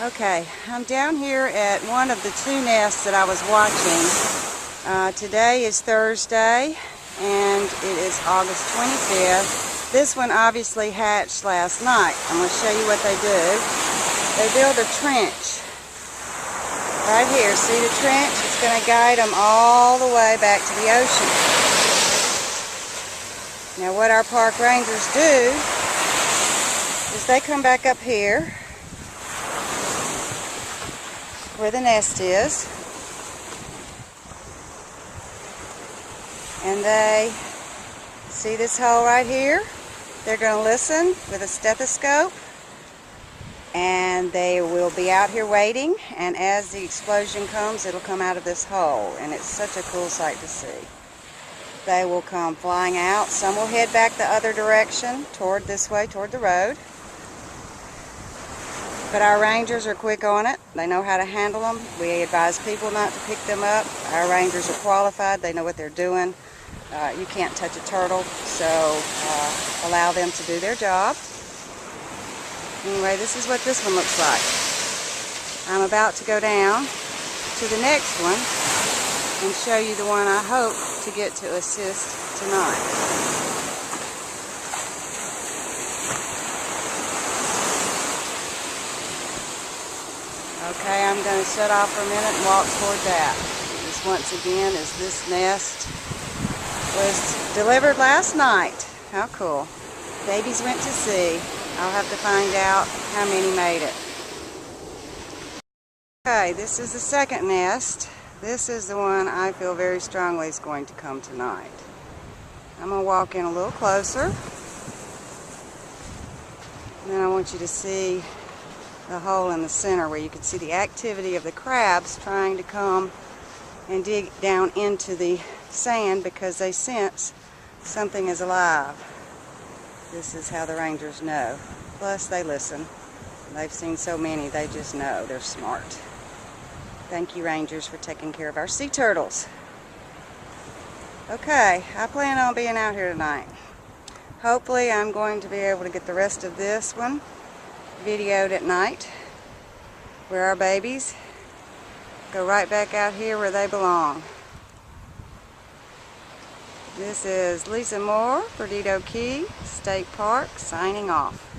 Okay, I'm down here at one of the two nests that I was watching. Today is Thursday, and it is August 25th. This one obviously hatched last night. I'm going to show you what they do. They build a trench right here. See the trench? It's going to guide them all the way back to the ocean. Now what our park rangers do is they come back up here where the nest is, and they see this hole right here. They're going to listen with a stethoscope, and they will be out here waiting, and as the explosion comes, it'll come out of this hole, and it's such a cool sight to see. They will come flying out. Some will head back the other direction, toward this way, toward the road. But our rangers are quick on it. They know how to handle them. We advise people not to pick them up. Our rangers are qualified. They know what they're doing. You can't touch a turtle, so allow them to do their job. Anyway, this is what this one looks like. I'm about to go down to the next one and show you the one I hope to get to assist tonight. Okay, I'm going to shut off for a minute and walk toward that. This, once again, is this nest. Was delivered last night. How cool. Babies went to sea. I'll have to find out how many made it. Okay, this is the second nest. This is the one I feel very strongly is going to come tonight. I'm going to walk in a little closer. And then I want you to see the hole in the center where you can see the activity of the crabs trying to come and dig down into the sand because they sense something is alive. This is how the rangers know. Plus they listen. They've seen so many, they just know. They're smart. Thank you, rangers, for taking care of our sea turtles. Okay, I plan on being out here tonight. Hopefully I'm going to be able to get the rest of this one videoed at night, where our babies go right back out here where they belong. This is Lisa Moore, Perdido Key State Park, signing off.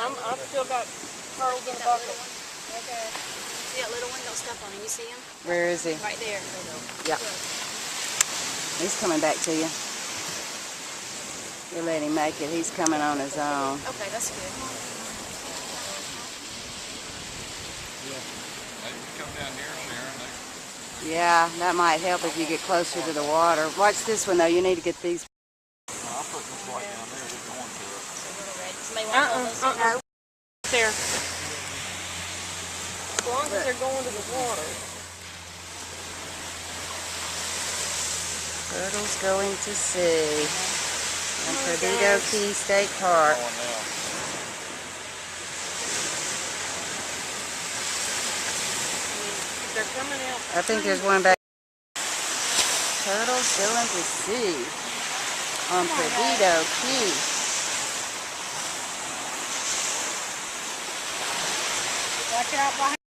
I've still got pearls in the bucket. Okay. See that little one? Don't step on him. You see him? Where is he? Right there. Yep. He's coming back to you. You let him make it. He's coming on his own. Okay, that's good. Yeah. Maybe come down here, Sharon. Yeah, that might help if you get closer to the water. Watch this one though. You need to get these. I'll put this right down there. We're going to it. Somebody want to hold those? There. As long as they're going to the water. Turtles going to sea in Perdido Key State Park. Going now. They're coming out. I think there's one back. Turtles going to sea on Perdido Key. Watch out behind.